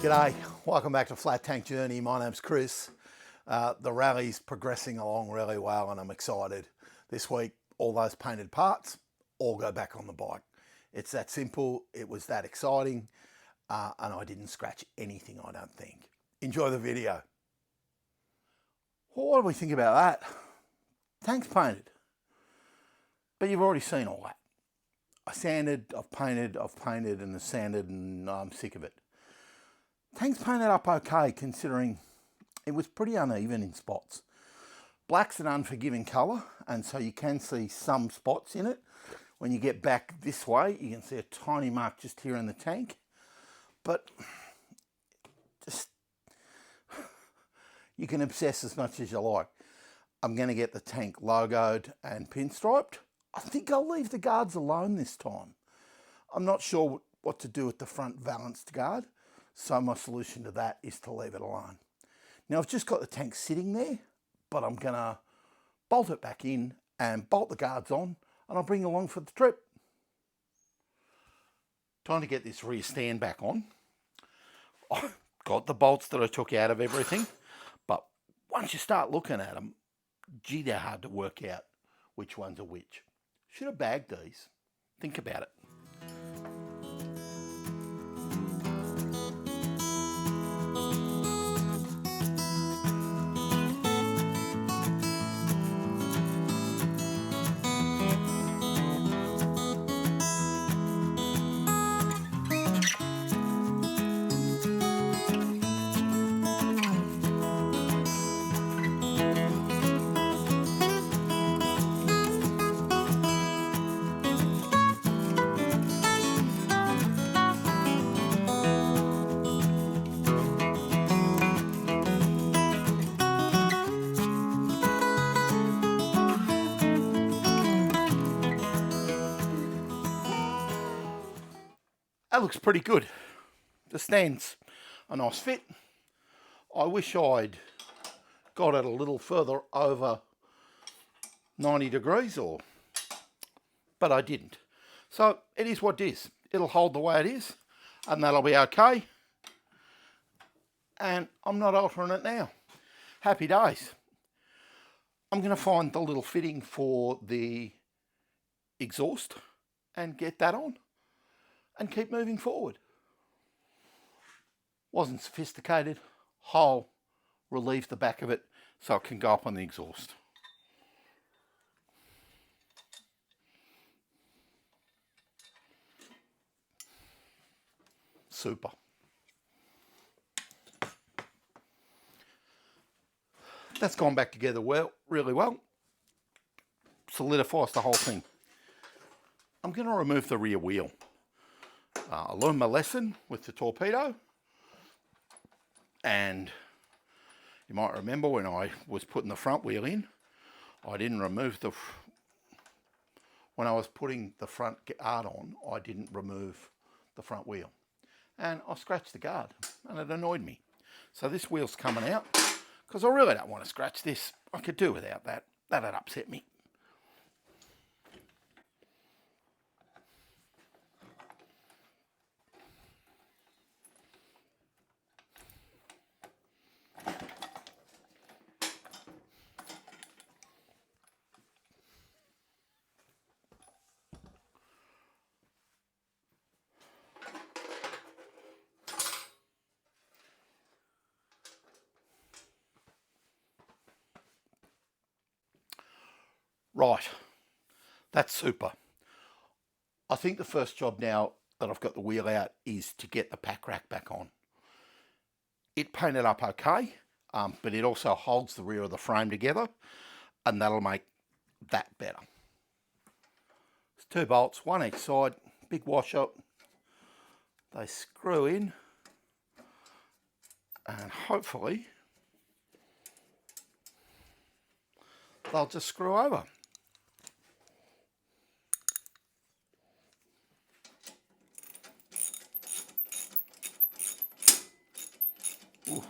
G'day, welcome back to Flat Tank Journey. My name's Chris. The Raleigh's progressing along really well and I'm excited. This week, all those painted parts all go back on the bike. It's that simple, it was that exciting, and I didn't scratch anything, I don't think. Enjoy the video. Well, what do we think about that? Tank's painted, but you've already seen all that. I sanded, I've painted, and the sanded, and I'm sick of it. Tank's painted up okay, considering it was pretty uneven in spots. Black's an unforgiving colour, and so you can see some spots in it. When you get back this way, you can see a tiny mark just here in the tank. But just, you can obsess as much as you like. I'm going to get the tank logoed and pinstriped. I think I'll leave the guards alone this time. I'm not sure what to do with the front balanced guard, so my solution to that is to leave it alone. Now I've just got the tank sitting there, but I'm going to bolt it back in and bolt the guards on, and I'll bring you along for the trip. Time to get this rear stand back on. I've got the bolts that I took out of everything, but once you start looking at them, gee, they're hard to work out which ones are which. Should have bagged these. Think about it. That looks pretty good. The stand's a nice fit. I wish I'd got it a little further over 90 degrees, but I didn't. So it is what it is. It'll hold the way it is, and that'll be okay. And I'm not altering it now. Happy days. I'm going to find the little fitting for the exhaust and get that on and keep moving forward. Wasn't sophisticated. Hole relieved the back of it so it can go up on the exhaust. Super. That's gone back together well, really well. Solidifies the whole thing. I'm going to remove the rear wheel. I learned my lesson with the torpedo, and you might remember when I was putting the front wheel in, I didn't remove when I was putting the front guard on, I didn't remove the front wheel, and I scratched the guard, and it annoyed me. So this wheel's coming out, because I really don't want to scratch this. I could do without that. That'd upset me. Right, that's super. I think the first job now that I've got the wheel out is to get the pack rack back on. It painted up okay, but it also holds the rear of the frame together, and that'll make that better. There's 2 bolts, one each side, big washer. They screw in, and hopefully they'll just screw over. Ooh.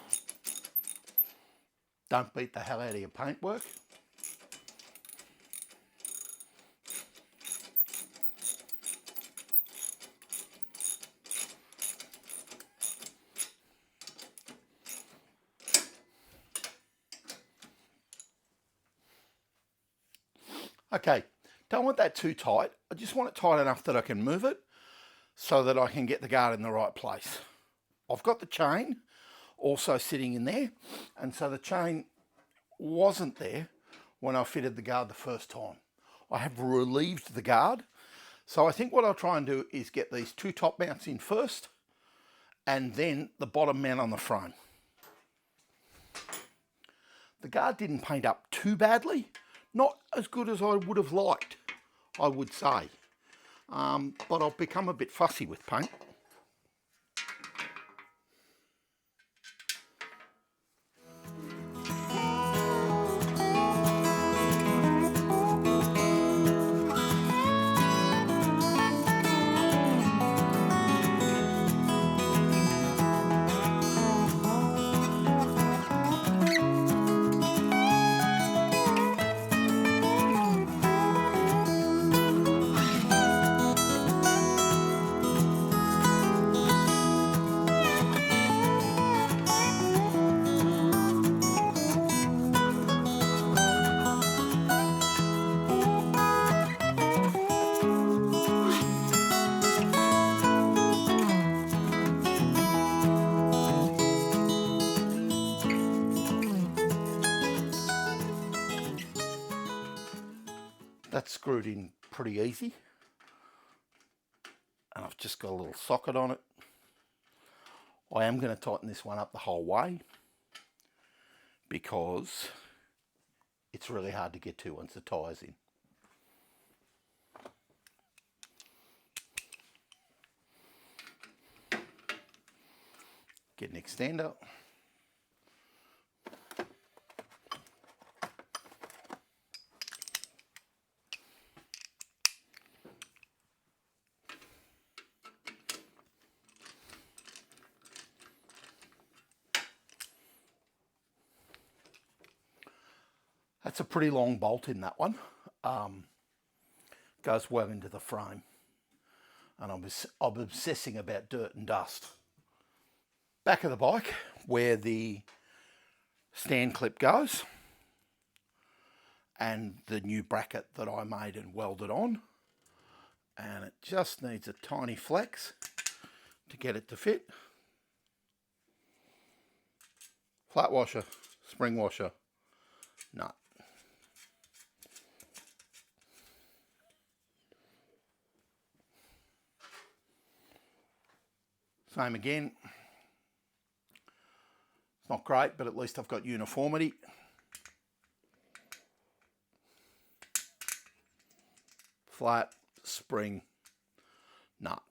Don't beat the hell out of your paintwork. Okay, don't want that too tight. I just want it tight enough that I can move it so that I can get the guard in the right place. I've got the chain also sitting in there, and so the chain wasn't there when I fitted the guard the first time. I have relieved the guard, so I think what I'll try and do is get these two top mounts in first and then the bottom mount on the frame. The guard didn't paint up too badly, not as good as I would have liked, I would say, but I've become a bit fussy with paint. That's screwed in pretty easy, and I've just got a little socket on it. I am going to tighten this one up the whole way because it's really hard to get to once the tyre's in. Get an extender. That's a pretty long bolt in that one. Goes well into the frame. And I'm obsessing about dirt and dust. Back of the bike, where the stand clip goes, and the new bracket that I made and welded on. And it just needs a tiny flex to get it to fit. Flat washer, spring washer, nut. Same again. It's not great, but at least I've got uniformity. Flat, spring, nut.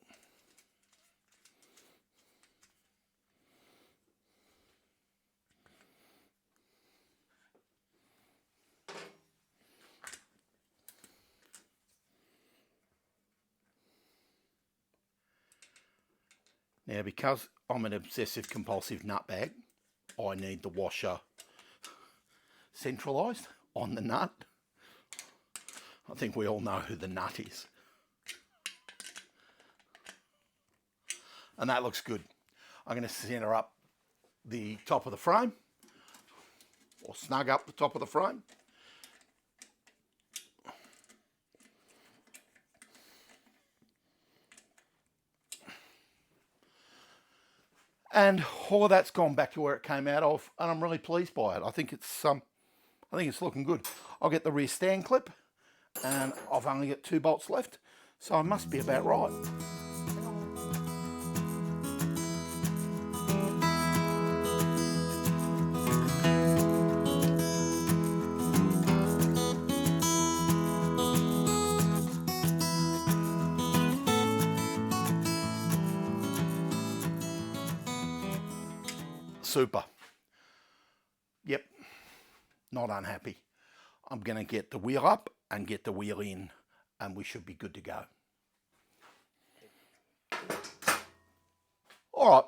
Now, because I'm an obsessive compulsive nutbag, I need the washer centralised on the nut. I think we all know who the nut is. And that looks good. I'm going to centre up the top of the frame, or snug up the top of the frame. And all that's gone back to where it came out of, and I'm really pleased by it. I think it's looking good. I'll get the rear stand clip, and I've only got 2 bolts left, so I must be about right. Super. Yep, not unhappy. I'm going to get the wheel up and get the wheel in, and we should be good to go. All right,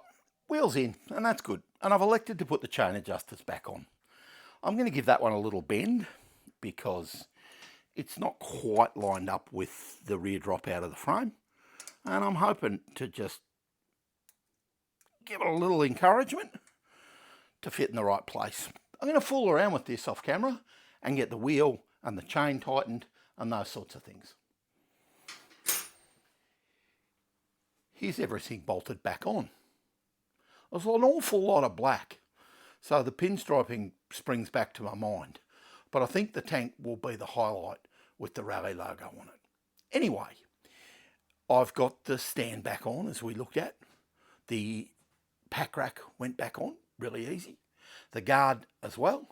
wheel's in, and that's good. And I've elected to put the chain adjusters back on. I'm going to give that one a little bend because it's not quite lined up with the rear drop out of the frame. And I'm hoping to just give it a little encouragement to fit in the right place. I'm going to fool around with this off camera and get the wheel and the chain tightened, and those sorts of things. Here's everything bolted back on. There's an awful lot of black, so the pinstriping springs back to my mind. But I think the tank will be the highlight with the Raleigh logo on it. Anyway, I've got the stand back on as we looked at. The pack rack went back on, really easy. The guard as well,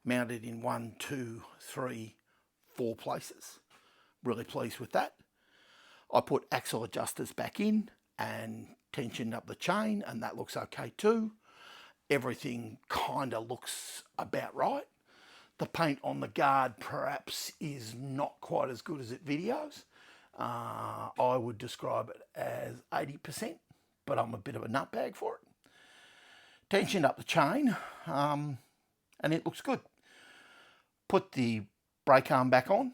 mounted in 1, 2, 3, 4 places. Really pleased with that. I put axle adjusters back in and tensioned up the chain, and that looks okay too. Everything kind of looks about right. The paint on the guard perhaps is not quite as good as it videos. I would describe it as 80%, but I'm a bit of a nutbag for it. Tensioned up the chain, and it looks good. Put the brake arm back on,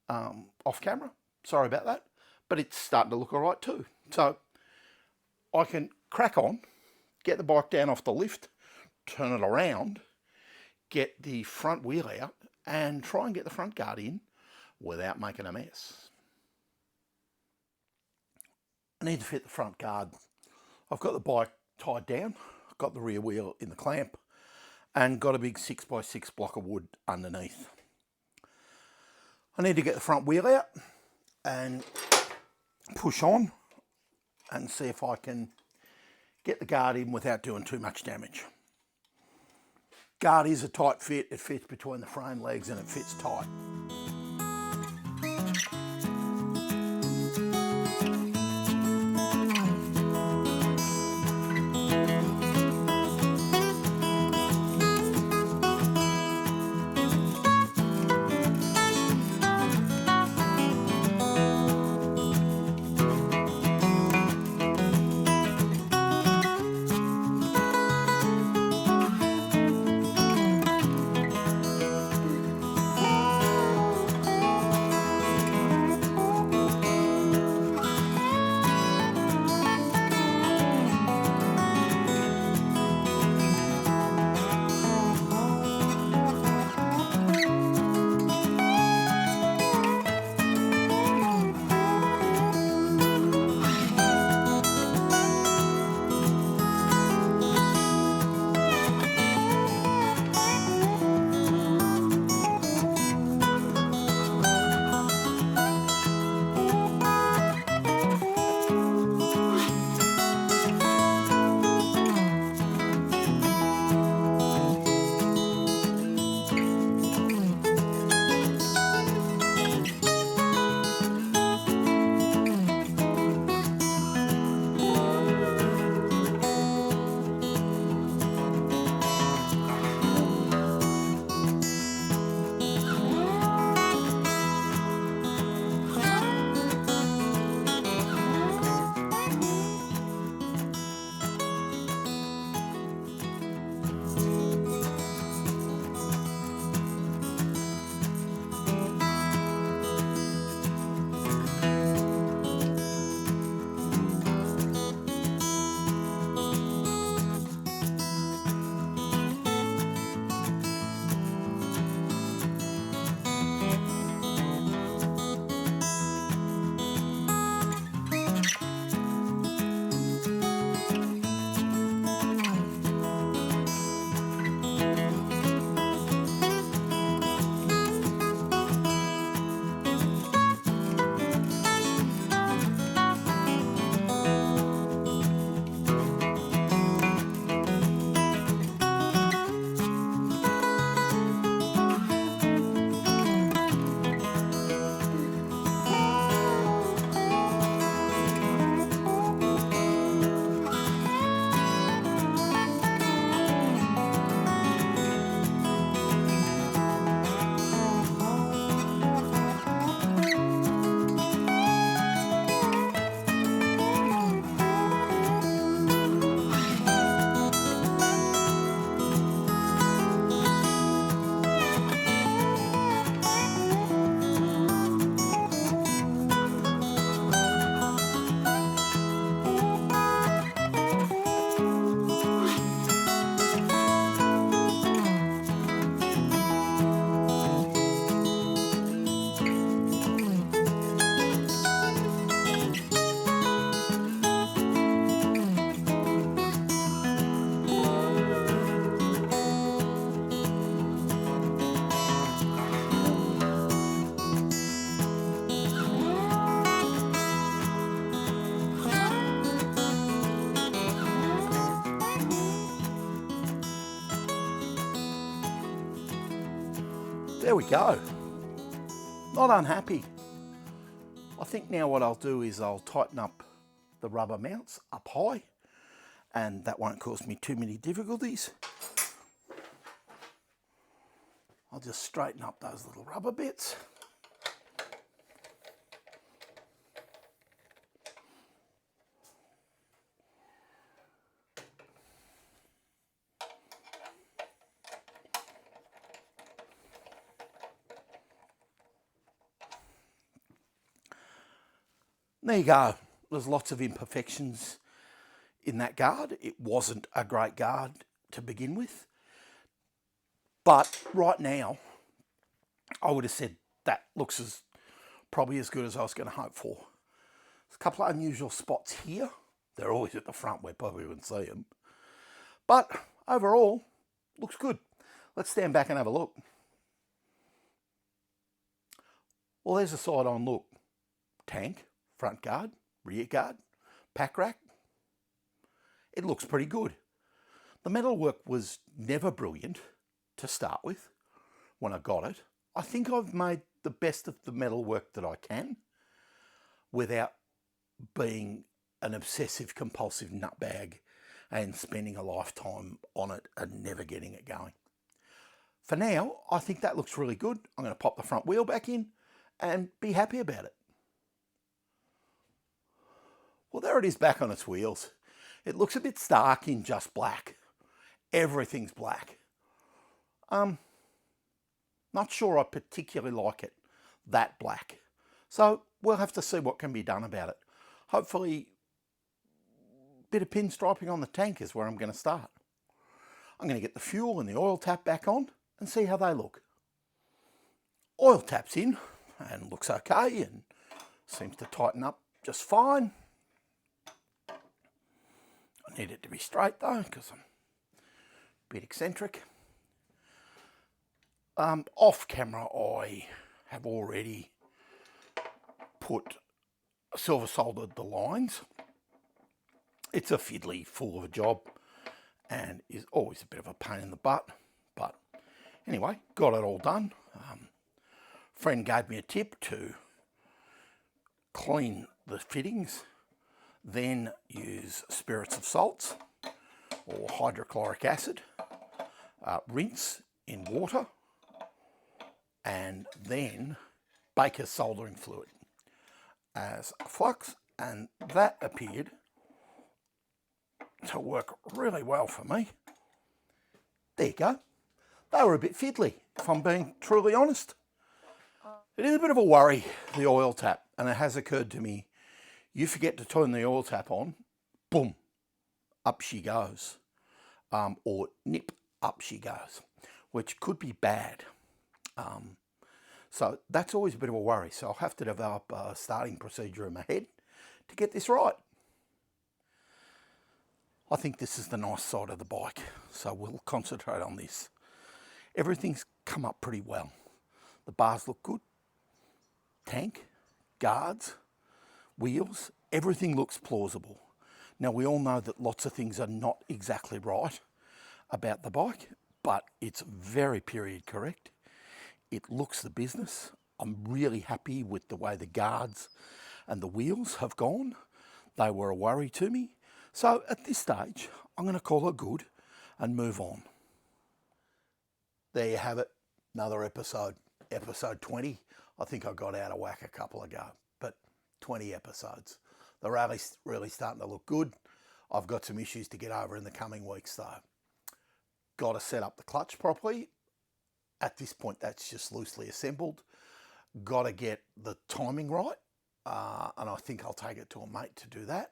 off camera. Sorry about that, but it's starting to look all right too. So I can crack on, get the bike down off the lift, turn it around, get the front wheel out, and try and get the front guard in without making a mess. I need to fit the front guard. I've got the bike tied down, I've got the rear wheel in the clamp, and got a big 6x6 block of wood underneath. I need to get the front wheel out and push on and see if I can get the guard in without doing too much damage. Guard is a tight fit, it fits between the frame legs and it fits tight. there we go. Not unhappy. I think now what I'll do is I'll tighten up the rubber mounts up high, and that won't cause me too many difficulties. I'll just straighten up those little rubber bits. There you go. There's lots of imperfections in that guard. It wasn't a great guard to begin with. But right now, I would have said that looks probably as good as I was going to hope for. There's a couple of unusual spots here. They're always at the front where probably wouldn't see them. But overall, looks good. Let's stand back and have a look. Well, there's a side-on look. Tank, front guard, rear guard, pack rack. It looks pretty good. The metalwork was never brilliant to start with when I got it. I think I've made the best of the metalwork that I can without being an obsessive compulsive nutbag and spending a lifetime on it and never getting it going. For now, I think that looks really good. I'm going to pop the front wheel back in and be happy about it. Well, there it is back on its wheels. It looks a bit stark in just black. Everything's black. Not sure I particularly like it that black. So we'll have to see what can be done about it. Hopefully, a bit of pinstriping on the tank is where I'm going to start. I'm going to get the fuel and the oil tap back on and see how they look. Oil tap's in and looks okay and seems to tighten up just fine. I need it to be straight though because I'm a bit eccentric. Off camera, I have already silver soldered the lines. It's a fiddly fool of a job and is always a bit of a pain in the butt. But anyway, got it all done. Friend gave me a tip to clean the fittings, then use spirits of salts or hydrochloric acid, rinse in water, and then baker's soldering fluid as flux, and that appeared to work really well for me. There you go. They were a bit fiddly, if I'm being truly honest. It is a bit of a worry, the oil tap, and it has occurred to me, you forget to turn the oil tap on, boom, up she goes, or nip, up she goes, which could be bad. So that's always a bit of a worry. So I'll have to develop a starting procedure in my head to get this right. I think this is the nice side of the bike, so we'll concentrate on this. Everything's come up pretty well. The bars look good. Tank, guards, wheels, everything looks plausible. Now we all know that lots of things are not exactly right about the bike, but it's very period correct. It looks the business. I'm really happy with the way the guards and the wheels have gone. They were a worry to me. So at this stage, I'm going to call it good and move on. There you have it. Another episode, episode 20. I think I got out of whack a couple ago, but 20 episodes. The Raleigh's really starting to look good. I've got some issues to get over in the coming weeks though. Got to set up the clutch properly. At this point, that's just loosely assembled. Got to get the timing right, and I think I'll take it to a mate to do that.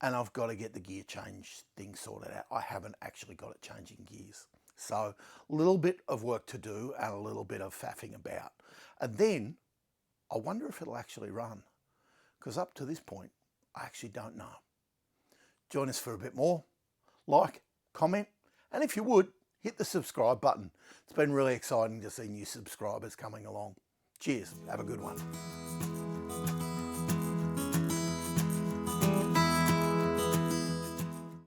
And I've got to get the gear change thing sorted out. I haven't actually got it changing gears. So a little bit of work to do and a little bit of faffing about. And then I wonder if it'll actually run, because up to this point, I actually don't know. Join us for a bit more. Like, comment, and if you would, hit the subscribe button. It's been really exciting to see new subscribers coming along. Cheers. Have a good one.